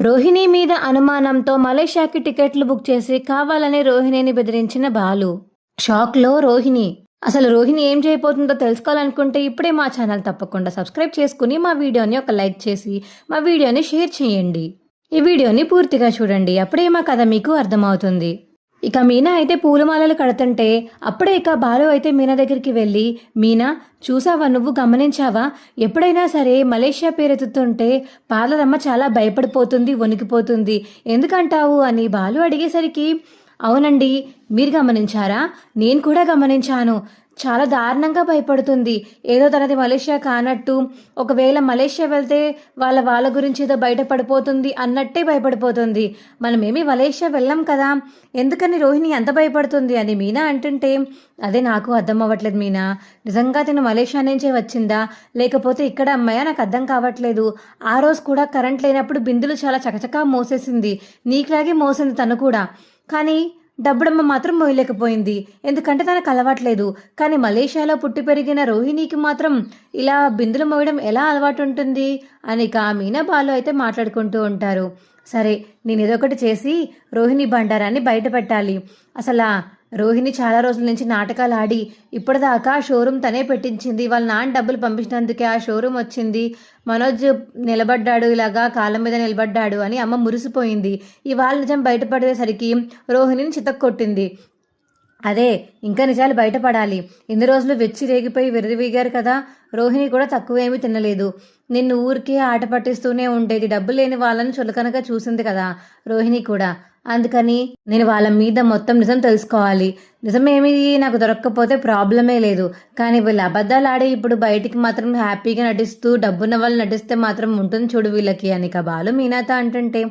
రోహిణి మీద అనుమానంతో మలేషియాకి టికెట్లు బుక్ చేసి కావాలని రోహిణిని బెదిరించిన బాలు. షాక్లో రోహిణి. అసలు రోహిణి ఏం చేయబోతుందో తెలుసుకోవాలనుకుంటే ఇప్పుడే మా ఛానల్ తప్పకుండా సబ్స్క్రైబ్ చేసుకుని మా వీడియోని ఒక లైక్ చేసి మా వీడియోని షేర్ చేయండి. ఈ వీడియోని పూర్తిగా చూడండి, అప్పుడే మా కథ మీకు అర్థమవుతుంది. ఇక మీనా అయితే పూలమాలలు కడుతుంటే అప్పుడే ఇక బాలు అయితే మీనా దగ్గరికి వెళ్ళి, మీనా చూసావా, నువ్వు గమనించావా, ఎప్పుడైనా సరే మలేషియా పేరెత్తుతుంటే పార్లరమ్మ చాలా భయపడిపోతుంది, వణికిపోతుంది, ఎందుకంటావు అని బాలు అడిగేసరికి, అవునండి, మీరు గమనించారా, నేను కూడా గమనించాను, చాలా దారుణంగా భయపడుతుంది, ఏదో తనది మలేషియా కానట్టు, ఒకవేళ మలేషియా వెళ్తే వాళ్ళ గురించి ఏదో బయటపడిపోతుంది అన్నట్టే భయపడిపోతుంది, మనమేమీ మలేషియా వెళ్ళాం కదా, ఎందుకని రోహిణి ఎంత భయపడుతుంది అని మీనా అంటుంటే, అదే నాకు అర్థం అవ్వట్లేదు మీనా, నిజంగా తిను మలేషియా నుంచే వచ్చిందా లేకపోతే ఇక్కడ అమ్మాయా, నాకు అర్థం కావట్లేదు, ఆ రోజు కూడా కరెంట్ లేనప్పుడు బిందులు చాలా చకచకా మోసేసింది, నీకులాగే మోసింది తను కూడా, కానీ డబ్బుడమ్మ మాత్రం మోయలేకపోయింది, ఎందుకంటే తనకు అలవాట్లేదు, కానీ మలేషియాలో పుట్టి పెరిగిన రోహిణికి మాత్రం ఇలా బిందులు మోయడం ఎలా అలవాటు ఉంటుంది అని మీనా బాలు అయితే మాట్లాడుకుంటూ ఉంటారు. సరే, నేను ఏదొకటి చేసి రోహిణి బండారాన్ని బయట పెట్టాలి, అసలు రోహిణి చాలా రోజుల నుంచి నాటకాలు ఆడి ఇప్పటిదాకా షోరూమ్ తనే పెట్టించింది, వాళ్ళ నాన్న డబ్బులు పంపించినందుకే ఆ షోరూమ్ వచ్చింది, మనోజ్ నిలబడ్డాడు, ఇలాగా కాళ్ళ మీద నిలబడ్డాడు అని అమ్మ మురిసిపోయింది, ఇవాళ నిజం బయటపడేసరికి రోహిణిని చితక్కొట్టింది, అదే ఇంకా నిజాలు బయటపడాలి, ఇన్ని రోజులు వెచ్చి రేగిపోయి విర్రవీగారు కదా, రోహిణి కూడా తక్కువేమీ తినలేదు, నిన్ను ఊరికే ఆట పట్టిస్తూనే ఉండేది, డబ్బు లేని వాళ్ళని చులకనగా చూసింది కదా రోహిణి కూడా, అందుకని నేను వాళ్ళ మీద మొత్తం నిజం తెలుసుకోవాలి, నిజమేమీ నాకు దొరక్కపోతే ప్రాబ్లమే లేదు, కానీ వీళ్ళు అబద్ధాలు ఆడి ఇప్పుడు బయటికి మాత్రం హ్యాపీగా నటిస్తూ డబ్బున్న వాళ్ళు నటిస్తే మాత్రం ఉంటుంది చూడు వీళ్ళకి అని బాలు మీనాతో అంటుంటే,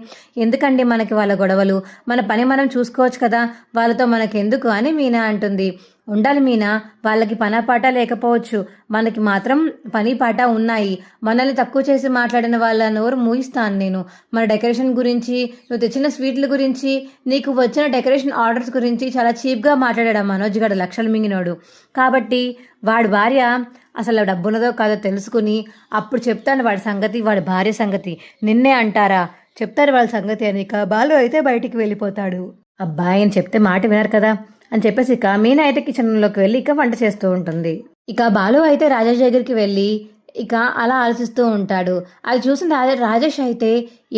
ఎందుకండి మనకి వాళ్ళ గొడవలు, మన పని మనం చూసుకోవచ్చు కదా, వాళ్ళతో మనకెందుకు అని మీనా అంటుంది. ఉండాలి మీనా, వాళ్ళకి పనపాట లేకపోవచ్చు, మనకి మాత్రం పని పాట ఉన్నాయి, మనల్ని తక్కువ చేసి మాట్లాడిన వాళ్ళ నోరు మూయిస్తాను నేను, మన డెకరేషన్ గురించి, నువ్వు తెచ్చిన స్వీట్ల గురించి, నీకు వచ్చిన డెకరేషన్ ఆర్డర్స్ గురించి చాలా చీప్గా మాట్లాడాడు మనోజ్ గడ, లక్షలు మింగినోడు, కాబట్టి వాడి భార్య అసలు డబ్బున్నదో కాదో తెలుసుకుని అప్పుడు చెప్తాను వాడి సంగతి, వాడి భార్య సంగతి, నిన్నే అంటారా, చెప్తారు వాళ్ళ సంగతి అని బాలు అయితే బయటికి వెళ్ళిపోతాడు. అబ్బాయి అని చెప్తే మాట వినరు కదా అని చెప్పేసి మీనా అయితే కిచెన్లోకి వెళ్ళి వంట చేస్తూ ఉంటుంది. బాలు అయితే రాజేష్ దగ్గరికి వెళ్ళి అలా ఆలోచిస్తూ ఉంటాడు. అది చూసిన రాజేష్ అయితే,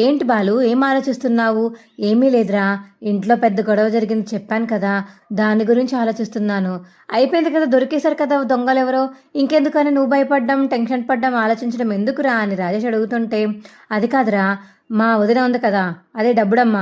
ఏంటి బాలు, ఏం ఆలోచిస్తున్నావు, ఏమీ లేదురా, ఇంట్లో పెద్ద గొడవ జరిగింది చెప్పాను కదా, దాని గురించి ఆలోచిస్తున్నాను, అయిపోయింది కదా, దొరికేశారు కదా దొంగలెవరో, ఇంకెందుకని నువ్వు భయపడ్డం, టెన్షన్ పడ్డం, ఆలోచించడం ఎందుకురా అని రాజేష్ అడుగుతుంటే, అది కాదురా, మా వదిన ఉంది కదా, అదే డబ్బుడమ్మ,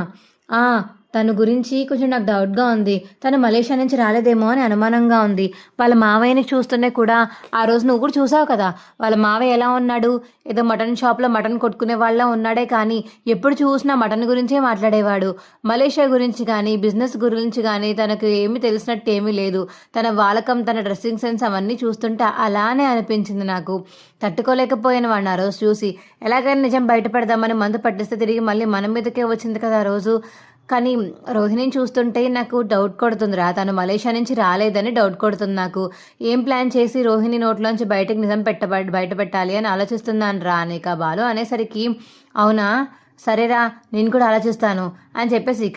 తన గురించి కొంచెం నాకు డౌట్గా ఉంది, తను మలేషియా నుంచి రాలేదేమో అని అనుమానంగా ఉంది, వాళ్ళ మావయ్యని చూస్తూనే కూడా, ఆ రోజు నువ్వు కూడా చూసావు కదా, వాళ్ళ మావయ్య ఎలా ఉన్నాడు, ఏదో మటన్ షాప్లో మటన్ కొట్టుకునే వాళ్ళ ఉన్నాడే, కానీ ఎప్పుడు చూసినా మటన్ గురించే మాట్లాడేవాడు, మలేషియా గురించి కానీ బిజినెస్ గురించి కానీ తనకు ఏమీ తెలిసినట్టు ఏమీ లేదు, తన వాలకం, తన డ్రెస్సింగ్ సెన్స్ అవన్నీ చూస్తుంటే అలానే అనిపించింది నాకు, తట్టుకోలేకపోయాను వాడిని ఆ రోజు చూసి, ఎలాగైనా నిజం బయటపడదామని మందు పట్టిస్తే తిరిగి మళ్ళీ మన మీదకే వచ్చింది కదా ఆ రోజు, కానీ రోహిణిని చూస్తుంటే నాకు డౌట్ కొడుతుందిరా, తను మలేషియా నుంచి రాలేదని డౌట్ కొడుతుంది నాకు, ఏం ప్లాన్ చేసి రోహిణి నోట్లోంచి బయటకు నిజం బయట పెట్టాలి అని ఆలోచిస్తున్నాను రా అని బాలు అనేసరికి, అవునా, సరేరా, నేను కూడా ఆలోచిస్తాను అని చెప్పేసి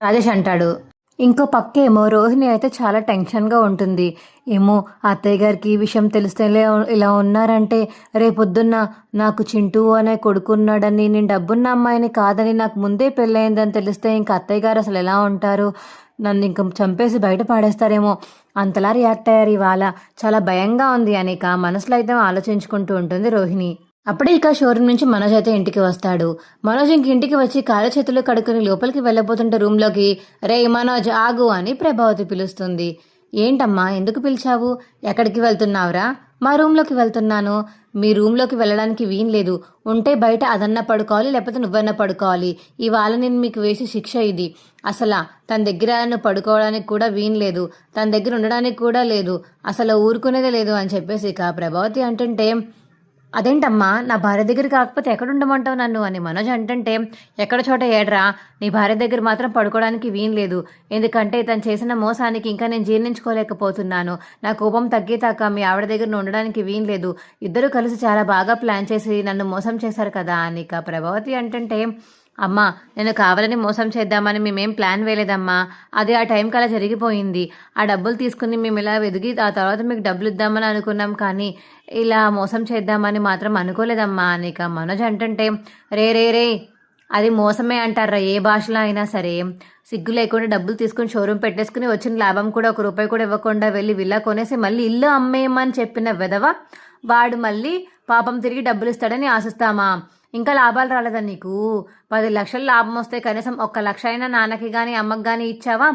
రాజేష్ అంటాడు. ఇంకో పక్కేమో రోహిణి అయితే చాలా టెన్షన్గా ఉంటుంది, ఏమో అత్తయ్య గారికి ఈ విషయం తెలిస్తే ఇలా ఉన్నారంటే, రేపొద్దున్న నాకు చింటూ అనే కొడుకున్నాడని, నేను డబ్బున్న అమ్మాయిని కాదని, నాకు ముందే పెళ్ళయిందని తెలిస్తే ఇంక అత్తయ్య గారు అసలు ఎలా ఉంటారు, నన్ను ఇంక చంపేసి బయట పాడేస్తారేమో, అంతలా రియాక్ట్ అయ్యారు ఇవాళ, చాలా భయంగా ఉంది అని మనసులో అయితే ఆలోచించుకుంటూ ఉంటుంది రోహిణి. అప్పుడే షోరూమ్ నుంచి మనోజ్ అయితే ఇంటికి వస్తాడు. మనోజ్ ఇంటికి వచ్చి కాళ్ళ చేతులు కడుక్కుని లోపలికి వెళ్ళబోతుంటే రూమ్లోకి, రే మనోజ్ ఆగు అని ప్రభావతి పిలుస్తుంది. ఏంటమ్మా, ఎందుకు పిలిచావు, ఎక్కడికి వెళ్తున్నావురా, మా రూమ్లోకి వెళ్తున్నాను, మీ రూమ్లోకి వెళ్ళడానికి వీల్లేదు, ఉంటే బయట అదన్నా పడుకోవాలి, లేకపోతే నువ్వన్నా పడుకోవాలి, ఇవాళ నేను మీకు వేసే శిక్ష ఇది, అసలు తన దగ్గర నువ్వు పడుకోవడానికి కూడా వీల్లేదు, తన దగ్గర ఉండడానికి కూడా లేదు, అసలు ఊరుకునేదే లేదు అని చెప్పేసి ప్రభావతి అంటుంటే, అదేంటమ్మా, నా భార్య దగ్గర కాకపోతే ఎక్కడ ఉండమంటావు నన్ను అని మనోజ్ అంటుంటే, ఎక్కడ చోట ఏడ్రా, నీ భార్య దగ్గర మాత్రం పడుకోవడానికి వీల్లేదు, ఎందుకంటే తను చేసిన మోసానికి ఇంకా నేను జీర్ణించుకోలేకపోతున్నాను, నా కోపం తగ్గేదాకా మీ ఆవిడ దగ్గర ఉండడానికి వీల్లేదు, ఇద్దరు కలిసి చాలా బాగా ప్లాన్ చేసి నన్ను మోసం చేశారు కదా అని ప్రభావతి అంటుంటే, అమ్మా నేను కావాలని మోసం చేద్దామని మేమేం ప్లాన్ వేయలేదమ్మా. అది ఆ టైంకి అలా జరిగిపోయింది. ఆ డబ్బులు తీసుకుని మేము ఇలా వెదిగి ఆ తర్వాత మీకు డబ్బులు ఇద్దామని అనుకున్నాం, కానీ ఇలా మోసం చేద్దామని మాత్రం అనుకోలేదమ్మా నీక. మనోజ్ అంటుంటే రే రే రే అది మోసమే అంటారా ఏ భాషలో అయినా సరే. సిగ్గు లేకుండా డబ్బులు తీసుకుని షోరూమ్ పెట్టేసుకుని వచ్చిన లాభం కూడా ₹1 కూడా ఇవ్వకుండా వెళ్ళి విల్లా కొనేసి మళ్ళీ ఇల్లు అమ్మేయమని చెప్పిన విధవ వాడు మళ్ళీ పాపం తిరిగి డబ్బులు ఇస్తాడని ఆశిస్తామా? ఇంకా లాభాలు రాలేదా నీకు? 10 లక్షలు లాభం వస్తే కనీసం 1 లక్ష అయినా నాన్నకి కానీ అమ్మకి కానీ ఇచ్చావా?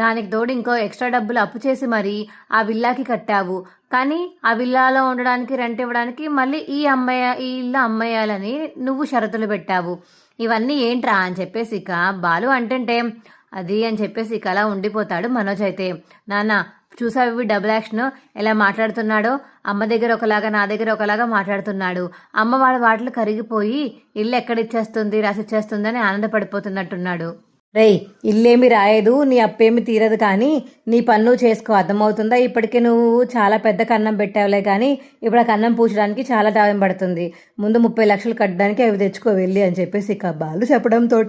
దానికి తోడు ఇంకో ఎక్స్ట్రా డబ్బులు అప్పు చేసి మరి ఆ విల్లాకి కట్టావు. కానీ ఆ విల్లాలో ఉండడానికి రెంట్ ఇవ్వడానికి మళ్ళీ ఈ ఇల్లు అమ్మేయాలని నువ్వు షరతులు పెట్టావు. ఇవన్నీ ఏంట్రా అని చెప్పేసి ఇక బాలు అంటుంటే అది అని చెప్పేసి ఇక అలా ఉండిపోతాడు మనోజ్. అయితే నాన్న చూసావు డబుల్ యాక్షన్ ఎలా మాట్లాడుతున్నాడో, అమ్మ దగ్గర ఒకలాగా నా దగ్గర ఒకలాగా మాట్లాడుతున్నాడు. అమ్మ వాళ్ళ వాటిలో కరిగిపోయి ఇల్లు ఎక్కడిచ్చేస్తుంది రాసిచ్చేస్తుంది అని ఆనందపడిపోతున్నట్టున్నాడు. రేయ్ ఇల్లేమి రాయదు, నీ అప్పేమి తీరదు, కానీ నీ పన్ను చేసుకో, అర్థమవుతుందా? ఇప్పటికే నువ్వు చాలా పెద్ద కన్నం పెట్టావులే, కానీ ఇప్పుడు ఆ కన్నం పూచడానికి చాలా టైం పడుతుంది. ముందు 30 లక్షలు కట్టడానికి అవి తెచ్చుకో వెళ్ళి అని చెప్పేసి ఇక బాలు చెప్పడంతో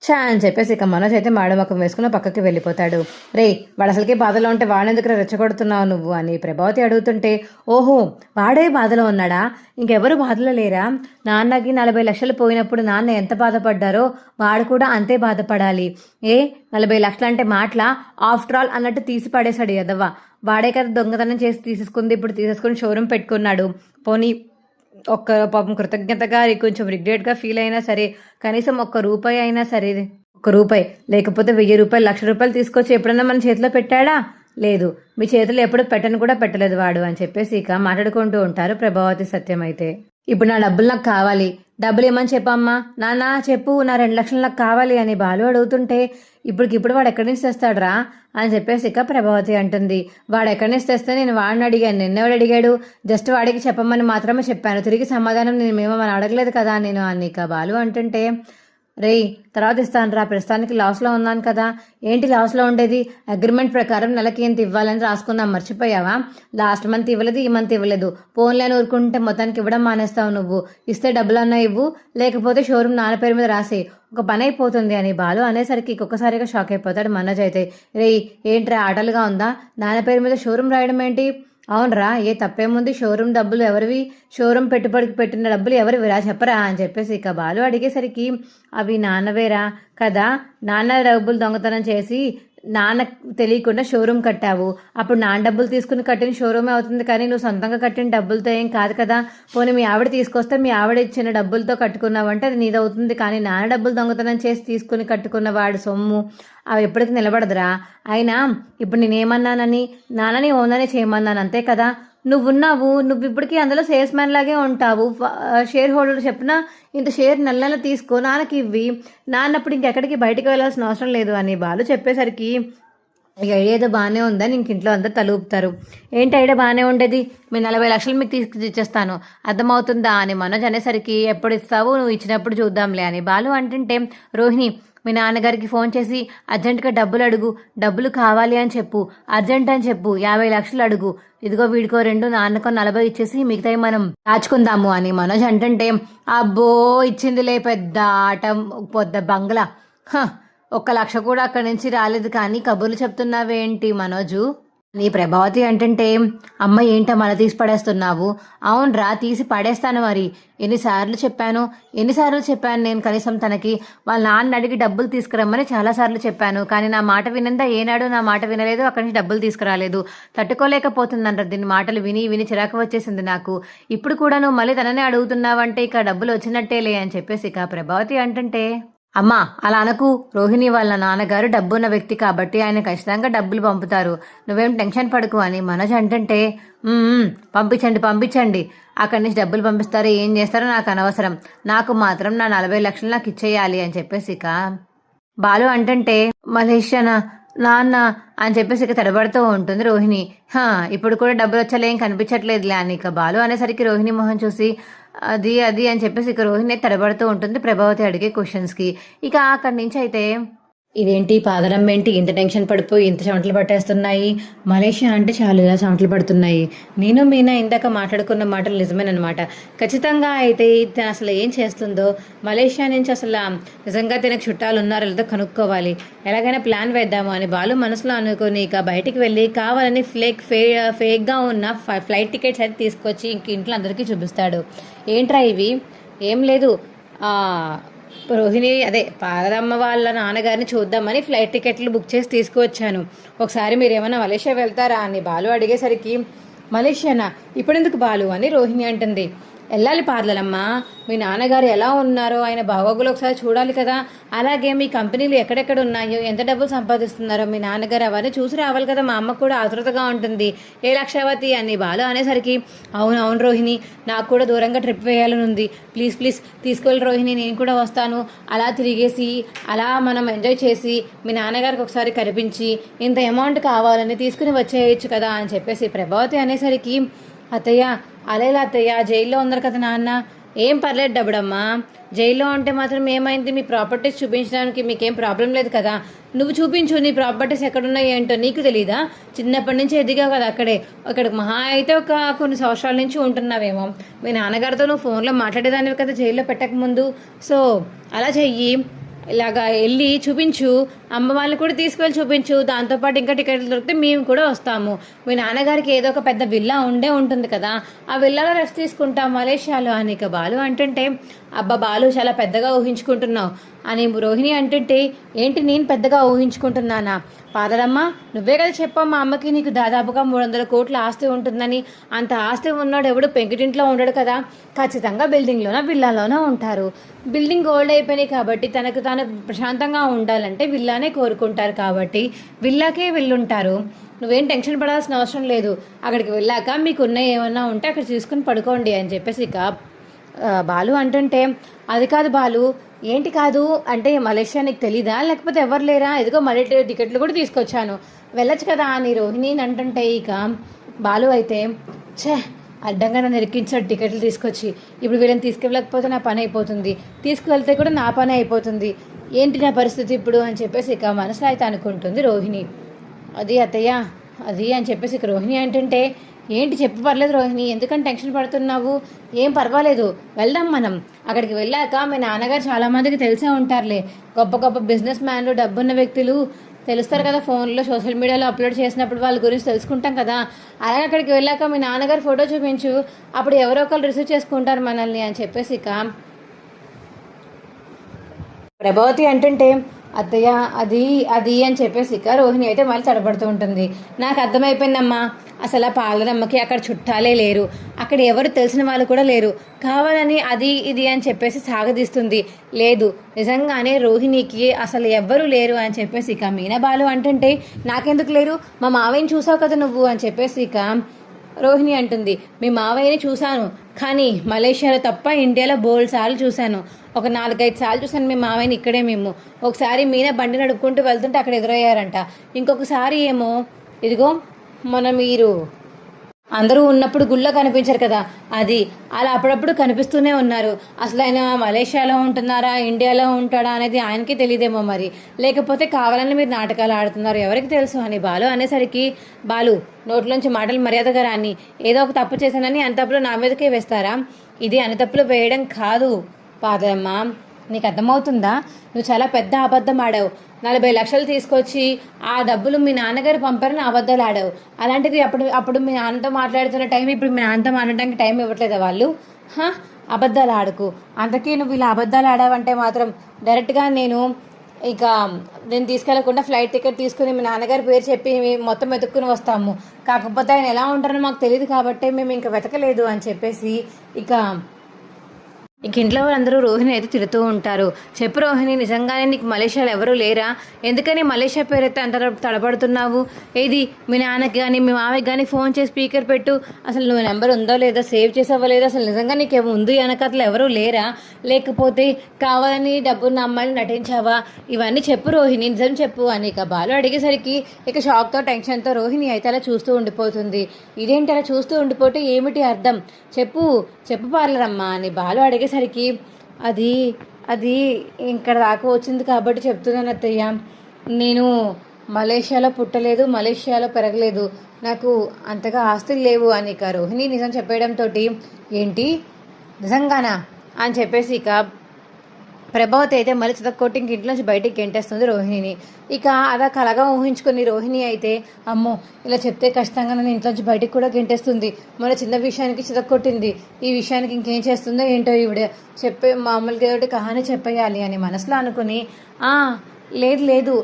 చా అని చెప్పేసి ఇక మనోజ్ అయితే మాడమొక్కం వేసుకుని పక్కకి వెళ్ళిపోతాడు. రే వాడు అసలుకే బాధలో ఉంటే వాడెందుకు రెచ్చగొడుతున్నావు నువ్వు అని ప్రభావతి అడుగుతుంటే ఓహో వాడే బాధలో ఉన్నాడా, ఇంకెవరు బాధలో లేరా? నాన్నకి 40 లక్షలు పోయినప్పుడు నాన్న ఎంత బాధపడ్డారో వాడు కూడా అంతే బాధపడాలి. 40 లక్షలు అంటే మాటలా? ఆఫ్టర్ ఆల్ అన్నట్టు తీసి పడేశాడు ఎదవ్వ. వాడే కదా దొంగతనం చేసి తీసేసుకుంది, ఇప్పుడు తీసేసుకుని షోరూమ్ పెట్టుకున్నాడు. పోనీ ఒక్క పాపం కృతజ్ఞతగా కొంచెం రిగ్రెట్గా ఫీల్ అయినా సరే కనీసం ₹1 అయినా సరే, ₹1 లేకపోతే ₹1000 ₹1,00,000 తీసుకొచ్చి ఎప్పుడన్నా మన చేతిలో పెట్టాడా? లేదు, మీ చేతిలో ఎప్పుడు పెట్టను కూడా పెట్టలేదు వాడు అని చెప్పేసి ఇక మాట్లాడుకుంటూ ఉంటారు ప్రభావతి సత్యం. అయితే ఇప్పుడు నా డబ్బులు నాకు కావాలి, డబ్బులు ఏమని చెప్పమ్మా? నాన్న చెప్పు, నా 2 లక్షలు నాకు కావాలి అని బాలు అడుగుతుంటే ఇప్పటికిప్పుడు వాడు ఎక్కడి నుంచి తెస్తాడురా అని చెప్పేసి ఇక ప్రభావతి అంటుంది. వాడు ఎక్కడి నుంచి తెస్తే నేను వాడిని అడిగాను, నిన్నెవడు అడిగాడు? జస్ట్ వాడికి చెప్పమని మాత్రమే చెప్పాను, తిరిగి సమాధానం నేను మేమని అడగలేదు కదా నేను అని ఇక బాలు అంటుంటే రేయ్ తర్వాత ఇస్తాను రా, ప్రస్తుతానికి లాస్లో ఉన్నాను కదా. ఏంటి లాస్లో ఉండేది? అగ్రిమెంట్ ప్రకారం నెలకి ఎంత ఇవ్వాలని రాసుకున్నాం, మర్చిపోయావా? లాస్ట్ మంత్ ఇవ్వలేదు, ఈ మంత్ ఇవ్వలేదు. ఫోన్లో ఊరుకుంటే మొత్తానికి ఇవ్వడం మానేస్తావు నువ్వు. ఇస్తే డబ్బులన్నా ఇవ్వు, లేకపోతే షోరూమ్ నాన్న పేరు మీద రాసే, ఒక పని అయిపోతుంది అని బాలు అనేసరికి ఒక్కసారిగా షాక్ అయిపోతాడు మనోజ్. అయితే రేయ్ ఏంట్రా ఆటలుగా ఉందా? నాన్న పేరు మీద షోరూమ్ రాయడం ఏంటి? అవునరా, ఏ తప్పేముంది? షోరూమ్ డబ్బులు ఎవరివి? షోరూమ్ పెట్టుబడికి పెట్టిన డబ్బులు ఎవరివిరా చెప్పరా అని చెప్పేసి ఇక బాలు అడిగేసరికి అవి నాన్నవేరా కదా, నాన్న డబ్బులు దొంగతనం చేసి నాన్న తెలియకుండా షోరూమ్ కట్టావు. అప్పుడు నాన్న డబ్బులు తీసుకుని కట్టిన షోరూమే అవుతుంది, కానీ నువ్వు సొంతంగా కట్టిన డబ్బులతో ఏం కాదు కదా. పోనీ మీ ఆవిడ తీసుకొస్తే మీ ఆవిడ ఇచ్చిన డబ్బులతో కట్టుకున్నావంటే అది నీదవుతుంది, కానీ నాన్న డబ్బులు దొంగతనం చేసి తీసుకుని కట్టుకున్న వాడి సొమ్ము అవి ఎప్పటికీ నిలబడదురా. అయినా ఇప్పుడు నేనేమన్నానని నాన్నని ఓనని చేయమన్నాను అంతే కదా. నువ్వు ఇప్పటికీ అందులో సేల్స్ మ్యాన్ లాగే ఉంటావు. షేర్ హోల్డర్ చెప్పినా ఇంత షేర్ నెల తీసుకో, నాన్నకి ఇవ్వి, నాన్నప్పుడు ఇంకెక్కడికి బయటకు వెళ్ళాల్సిన అవసరం లేదు అని బాలు చెప్పేసరికి ఇక ఐడియా ఏదో బాగానే ఉందని ఇంట్లో అందరు తలూపుతారు. ఏంటి ఐడియా బాగానే ఉండేది? మీ 40 లక్షలు మీకు తీసుకొచ్చేస్తాను, అర్థమవుతుందా అని మనోజ్ అనేసరికి ఎప్పుడు ఇస్తావు, నువ్వు ఇచ్చినప్పుడు చూద్దాంలే అని బాలు అంటుంటే రోహిణి మీ నాన్నగారికి ఫోన్ చేసి అర్జెంటుగా డబ్బులు అడుగు, డబ్బులు కావాలి అని చెప్పు, అర్జెంట్ అని చెప్పు, 50 లక్షలు అడుగు, ఇదిగో వీడికో 2 నాన్నకో 40 ఇచ్చేసి మిగతాయి మనం దాచుకుందాము అని మనోజ్ అంటుంటే అబ్బో ఇచ్చిందిలే పెద్ద ఆట, పెద్ద బంగ్లా, 1 లక్ష కూడా అక్కడి నుంచి రాలేదు, కానీ కబుర్లు చెప్తున్నావేంటి మనోజు నీ ప్రభావతి అంటుంటే అమ్మ ఏంటో మళ్ళీ తీసి పడేస్తున్నావు? అవునరా తీసి పడేస్తాను, మరి ఎన్నిసార్లు చెప్పాను నేను కనీసం తనకి వాళ్ళ నాన్న అడిగి డబ్బులు తీసుకురమ్మని చాలాసార్లు చెప్పాను, కానీ నా మాట వినందా? ఏనాడు నా మాట వినలేదు, అక్కడి నుంచి డబ్బులు తీసుకురాలేదు. తట్టుకోలేకపోతుందంట దీని మాటలు విని విని చిరాకు వచ్చేసింది నాకు. ఇప్పుడు కూడా నువ్వు మళ్ళీ తననే అడుగుతున్నావంటే ఇక డబ్బులు వచ్చినట్టేలే అని చెప్పేసి ఇక ప్రభావతి అంటుంటే అమ్మా అలా అనకు, రోహిణి వాళ్ళ నాన్నగారు డబ్బున్న వ్యక్తి కాబట్టి ఆయన ఖచ్చితంగా డబ్బులు పంపుతారు, నువ్వేం టెన్షన్ పడకు అని మనోజ్ అంటుంటే పంపించండి, అక్కడి నుంచి డబ్బులు పంపిస్తారో ఏం చేస్తారో నాకు అనవసరం, నాకు మాత్రం నా 40 లక్షలు నాకు ఇచ్చేయాలి అని చెప్పేసి ఇక బాలు అంటుంటే మలేషియానా నాన్న అని చెప్పేసి ఇక తడబడుతూ ఉంటుంది రోహిణి. ఇప్పుడు కూడా డబ్బులు వచ్చేలా ఏం కనిపించట్లేదులే అని ఇక బాలు అనేసరికి రోహిణి మొహం చూసి అది అని చెప్పేసి ఇక రోహిణి తడబడుతూ ఉంటుంది ప్రభావతి అడిగే క్వశ్చన్స్కి. ఇక అక్కడి నుంచి అయితే ఇదేంటి పాదరమ్మ ఏంటి ఇంత టెన్షన్ పడిపోయి ఇంత చెమటలు పట్టేస్తున్నాయి. మలేషియా అంటే చాలు ఇలా చెమటలు పడుతున్నాయి. నేను మీనా ఇందాక మాట్లాడుకున్న మాటలు నిజమేనమాట. ఖచ్చితంగా అయితే తను అసలు ఏం చేస్తుందో, మలేషియా నుంచి అసలు నిజంగా తనకు చుట్టాలు ఉన్నారో లేదో కనుక్కోవాలి. ఎలాగైనా ప్లాన్ వేద్దాము అని బాలు మనసులో అనుకుని ఇక బయటికి వెళ్ళి కావాలని ఫేక్గా ఉన్న ఫ్లైట్ టికెట్స్ అయితే తీసుకొచ్చి ఇంక ఇంట్లో అందరికీ చూపిస్తాడు. ఏంట్రా ఇవి? ఏం లేదు, రోహిణి అదే పార్వతమ్మ వాళ్ళ నాన్నగారిని చూద్దామని ఫ్లైట్ టికెట్లు బుక్ చేసి తీసుకువచ్చాను. ఒకసారి మీరు ఏమైనా మలేషియా వెళ్తారా అని బాలు అడిగేసరికి, మలేషియానా ఇప్పుడెందుకు బాలు అని రోహిణి అంటుంది. వెళ్ళాలి పార్లలమ్మ, మీ నాన్నగారు ఎలా ఉన్నారో ఆయన బాగోగులు ఒకసారి చూడాలి కదా. అలాగే మీ కంపెనీలు ఎక్కడెక్కడ ఉన్నాయో, ఎంత డబ్బులు సంపాదిస్తున్నారో మీ నాన్నగారు అవన్నీ చూసి రావాలి కదా. మా అమ్మ కూడా ఆతృతగా ఉంటుంది. ఏ లక్షావతి అని బాలు అనేసరికి, అవును రోహిణి, నాకు కూడా దూరంగా ట్రిప్ వేయాలని ఉంది. ప్లీజ్ ప్లీజ్ తీసుకెళ్ళి రోహిణి, నేను కూడా వస్తాను. అలా తిరిగేసి అలా మనం ఎంజాయ్ చేసి మీ నాన్నగారికి ఒకసారి కనిపించి ఇంత అమౌంట్ కావాలని తీసుకుని వచ్చేయచ్చు కదా అని చెప్పేసి ప్రభావతి అనేసరికి, అత్తయ్య అలేలా అత్తయ్య, జైల్లో ఉన్నారు కదా నాన్న. ఏం పర్లేదు డబ్బుడమ్మా, జైల్లో ఉంటే మాత్రం ఏమైంది? మీ ప్రాపర్టీస్ చూపించడానికి మీకేం ప్రాబ్లం లేదు కదా. నువ్వు చూపించు, నీ ప్రాపర్టీస్ ఎక్కడున్నాయి ఏంటో నీకు తెలీదా? చిన్నప్పటి నుంచి ఎదిగావు కదా అక్కడే. అక్కడికి మహా అయితే ఒక కొన్ని సంవత్సరాల నుంచి ఉంటున్నావేమో. మీ నాన్నగారితో నువ్వు ఫోన్లో మాట్లాడేదానివి కదా జైల్లో పెట్టకముందు. సో అలా చెయ్యి, ఇలాగా వెళ్ళి చూపించు, అమ్మ వాళ్ళని కూడా తీసుకువెళ్ళి చూపించు. దాంతోపాటు ఇంకా టికెట్లు దొరికితే మేము కూడా వస్తాము. మీ నాన్నగారికి ఏదో ఒక పెద్ద విల్లా ఉంటుంది కదా, ఆ విల్లాలో రెస్ట్ తీసుకుంటాం మలేషియాలో అని ఇక బాలు అంటుంటే, అబ్బా బాలు చాలా పెద్దగా ఊహించుకుంటున్నావు అని రోహిణి అంటుంటే, ఏంటి నేను పెద్దగా ఊహించుకుంటున్నానా? పార్వతమ్మ నువ్వే కదా చెప్పావు మా అమ్మకి నీకు దాదాపుగా 300 కోట్ల ఆస్తి ఉంటుందని. అంత ఆస్తి ఉన్నాడు ఎవడు పెంకిటింట్లో ఉండడు కదా. ఖచ్చితంగా బిల్డింగ్లోనో విల్లాలోనో ఉంటారు. బిల్డింగ్ ఓల్డ్ అయిపోయినాయి కాబట్టి తనకు తాను ప్రశాంతంగా ఉండాలంటే విల్లానే కోరుకుంటారు కాబట్టి విల్లాకే వెళ్ళుంటారు. నువ్వేం టెన్షన్ పడాల్సిన అవసరం లేదు. అక్కడికి వెళ్ళాక మీకున్న ఏమన్నా ఉంటే అక్కడ చూసుకుని పడుకోండి అని చెప్పేసి ఇక బాలు అంటుంటే, అది కాదు బాలు. ఏంటి కాదు అంటే, మలేషియా నీకు తెలీదా? లేకపోతే ఎవరు లేరా? ఎదుగో మళ్ళీ టికెట్లు కూడా తీసుకొచ్చాను, వెళ్ళొచ్చు కదా అని రోహిణి అంటుంటే ఇక బాలు అయితే, అడ్డంగా నన్ను ఇరికించాడు టికెట్లు తీసుకొచ్చి. ఇప్పుడు వీళ్ళని తీసుకెళ్ళకపోతే నా పని అయిపోతుంది, తీసుకువెళ్తే కూడా నా పని అయిపోతుంది. ఏంటి నా పరిస్థితి ఇప్పుడు అని చెప్పేసి ఇక మనసులో అయితే అనుకుంటుంది రోహిణి. అది అత్తయ్య అది అని చెప్పేసి ఇక రోహిణి అంటుంటే, ఏంటి చెప్పు, పర్లేదు రోహిణి, ఎందుకని టెన్షన్ పడుతున్నావు? ఏం పర్వాలేదు, వెళ్దాం మనం. అక్కడికి వెళ్ళాక మీ నాన్నగారు చాలామందికి తెలిసే ఉంటారులే. గొప్ప గొప్ప బిజినెస్ మ్యాన్లు, డబ్బున్న వ్యక్తులు తెలుస్తారు కదా, ఫోన్లో సోషల్ మీడియాలో అప్లోడ్ చేసినప్పుడు వాళ్ళ గురించి తెలుసుకుంటాం కదా. అలాగే అక్కడికి వెళ్ళాక మీ నాన్నగారు ఫోటో చూపించు, అప్పుడు ఎవరో ఒకరు రిసీవ్ చేసుకుంటారు మనల్ని అని చెప్పేసి ఇక ప్రభావతి అంటుంటే, అత్తయ్య అది అది అని చెప్పేసి ఇక రోహిణి అయితే మళ్ళీ తడబడుతూ ఉంటుంది. నాకు అర్థమైపోయిందమ్మా, అసలు ఆ పాలనమ్మకి అక్కడ చుట్టాలే లేరు, అక్కడ ఎవరు తెలిసిన వాళ్ళు కూడా లేరు, కావాలని అది ఇది అని చెప్పేసి సాగదీస్తుంది. లేదు, నిజంగానే రోహిణికి అసలు ఎవ్వరూ లేరు అని చెప్పేసి ఇక మీనాబాలు అంటుంటే, నాకెందుకు లేరు, మా మావయ్యని చూసావు కదా నువ్వు అని చెప్పేసి ఇక రోహిణి అంటుంది. మీ మావయ్యని చూశాను, కానీ మలేషియాలో తప్ప ఇండియాలో బోల్డ్ సార్లు చూశాను. ఒక 4-5 సార్లు చూశాను మీ మావయ్యని ఇక్కడే. మేము ఒకసారి మీనా బండి నడుపుకుంటూ వెళ్తుంటే అక్కడ ఎదురయ్యారంట. ఇంకొకసారి ఏమో ఇదిగో మీరు అందరూ ఉన్నప్పుడు గుళ్ళో కనిపించారు కదా, అది అలా అప్పుడప్పుడు కనిపిస్తూనే ఉన్నారు. అసలు ఆయన మలేషియాలో ఉంటున్నారా ఇండియాలో ఉంటాడా అనేది ఆయనకి తెలియదేమో మరి, లేకపోతే కావాలని మీరు నాటకాలు ఆడుతున్నారు, ఎవరికి తెలుసు అని బాలు అనేసరికి, బాలు నోట్లోంచి మాటలు మర్యాదగా రాని, ఏదో ఒక తప్పు చేశానని అన్ని తప్పులు నా మీదకే వేస్తారా? ఇది అన్ని తప్పులు వేయడం కాదు పాదమ్మ, నీకు అర్థమవుతుందా? నువ్వు చాలా పెద్ద అబద్ధం ఆడావు. 40 లక్షలు తీసుకొచ్చి ఆ డబ్బులు మీ నాన్నగారు పంపారని అబద్ధాలు ఆడావు. అలాంటిది అప్పుడు మీ నాన్నతో మాట్లాడుతున్న టైం ఇప్పుడు మీ నాన్నతో మాట్లాడడానికి టైం ఇవ్వట్లేదా వాళ్ళు? అబద్ధాలు ఆడుకు. అంతకీ నువ్వు ఇలా అబద్ధాలు ఆడావంటే మాత్రం డైరెక్ట్గా నేను తీసుకెళ్లకుండా ఫ్లైట్ టికెట్ తీసుకుని మీ నాన్నగారి పేరు చెప్పి మొత్తం వెతుక్కుని వస్తాము. కాకపోతే ఆయన ఎలా ఉంటారో మాకు తెలియదు కాబట్టి మేము ఇంకా వెతకలేదు అని చెప్పేసి ఇక ఇంట్లో వాళ్ళందరూ రోహిణి అయితే తిడుతూ ఉంటారు. చెప్పు రోహిణి, నిజంగానే నీకు మలేషియాలో ఎవరూ లేరా? ఎందుకని మలేషియా పేరైతే అంత తడబడుతున్నావు? ఏది మీ నాన్నకి కానీ మీ మామయ్యకి కానీ ఫోన్ చేసి స్పీకర్ పెట్టు. అసలు నువ్వు నెంబర్ ఉందో లేదో సేవ్ చేసావో లేదో, అసలు నిజంగా నీకు ఉంది వెనకట్ల ఎవరూ లేరా? లేకపోతే కావాలని డబ్బున్న అమ్మాయిని నటించావా? ఇవన్నీ చెప్పు రోహిణి, నిజం చెప్పు అని ఇక బాలు అడిగేసరికి ఇక షాక్తో టెన్షన్తో రోహిణి అయితే అలా చూస్తూ ఉండిపోతుంది. ఇదేంటి అలా చూస్తూ ఉండిపోతే ఏమిటి అర్థం? చెప్పు పార్లరమ్మా అని బాలు అడిగేసరికి, అది ఇక్కడ దాకా వచ్చింది కాబట్టి చెప్తున్నాను అత్తయ్య. నేను మలేషియాలో పుట్టలేదు, మలేషియాలో పెరగలేదు, నాకు అంతగా ఆస్తులు లేవు అని ఇక రోహిణి నిజం చెప్పేయడంతో ఏంటి నిజంగానా అని చెప్పేసి ఇక ప్రభావతి అయితే మళ్ళీ చితక్కొట్టి ఇంట్లోంచి బయటికి గెంటేస్తుంది రోహిణిని. ఇక అదా కలగా ఊహించుకుని రోహిణి అయితే అమ్మో ఇలా చెప్తే ఖచ్చితంగా నన్ను ఇంట్లోంచి బయటికి కూడా గెంటేస్తుంది, మన చిన్న విషయానికి చితక్కొట్టింది, ఈ విషయానికి ఇంకేం చేస్తుందో ఏంటో ఈవిడ చెప్పే మామూలుగా ఒకటి కహాని చెప్పేయాలి అని మనసులో అనుకుని లేదు లేదు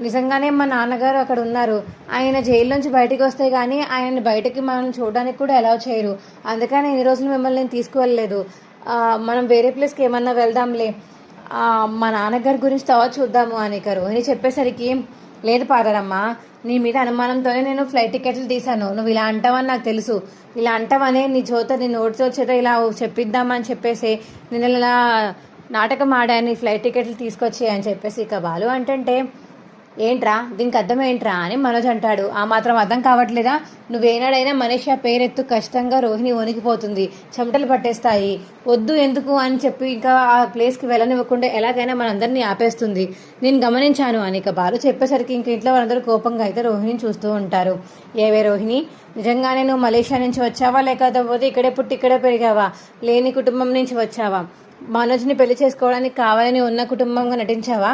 నిజంగానే మా నాన్నగారు అక్కడ ఉన్నారు, ఆయన జైల్లోంచి బయటికి వస్తే కానీ ఆయనని బయటకి మనల్ని చూడడానికి కూడా అలౌ చేయరు, అందుకని ఇన్ని రోజులు మిమ్మల్ని నేను తీసుకువెళ్ళలేదు, మనం వేరే ప్లేస్కి ఏమన్నా వెళ్దాంలే, మా నాన్నగారి గురించి తర్వాత చూద్దాము అని ఇక రోహిణి చెప్పేసరికి లేదు పార్వరమ్మ, నీ మీద అనుమానంతోనే నేను ఫ్లైట్ టికెట్లు తీశాను, నువ్వు ఇలా అంటావని నాకు తెలుసు, ఇలా అంటావనే నీ నీ నోటితో చేత ఇలా చెప్పిద్దామని చెప్పేసి నేను ఇలా నాటకం ఆడాను, ఫ్లైట్ టికెట్లు తీసుకొచ్చి అని చెప్పేసి ఇక బాలు అంటే ఏంట్రా దీనికి అర్థం ఏంట్రా అని మనోజ్ అంటాడు. ఆ మాత్రం అర్థం కావట్లేదా, నువ్వేనాడైనా మనిషి ఆ పేరెత్తు ఖచ్చితంగా రోహిణి వణికిపోతుంది, చెమటలు పట్టేస్తాయి, వద్దు ఎందుకు అని చెప్పి ఇంకా ఆ ప్లేస్కి వెళ్ళనివ్వకుండా ఎలాగైనా మనందరినీ ఆపేస్తుంది, నేను గమనించాను అని ఇక బాలు చెప్పేసరికి ఇంక ఇంట్లో వాళ్ళందరూ కోపంగా అయితే రోహిణిని చూస్తూ ఉంటారు. ఏవే రోహిణి, నిజంగానే నువ్వు మలేషియా నుంచి వచ్చావా లేకపోతే ఇక్కడే పుట్టి ఇక్కడే పెరిగావా, లేని కుటుంబం నుంచి వచ్చావా, మనోజ్ని పెళ్లి చేసుకోవడానికి కావాలని ఉన్న కుటుంబంగా నటించావా,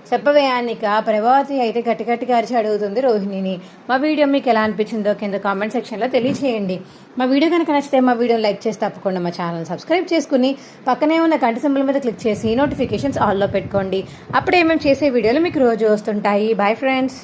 చెప్పవే అనిక ప్రభావతి అయితే గట్టిగా అరిచి అడుగుతుంది రోహిణిని. మా వీడియో మీకు ఎలా అనిపించిందో కింద కామెంట్ సెక్షన్లో తెలియచేయండి. మా వీడియో కనుక నచ్చితే మా వీడియోని లైక్ చేసి తప్పకుండా మా ఛానల్ సబ్స్క్రైబ్ చేసుకుని పక్కనే ఉన్న గంట సింబల్ మీద క్లిక్ చేసి నోటిఫికేషన్స్ ఆల్లో పెట్టుకోండి. అప్పుడే మేము చేసే వీడియోలు మీకు రోజు వస్తుంటాయి. Bye friends.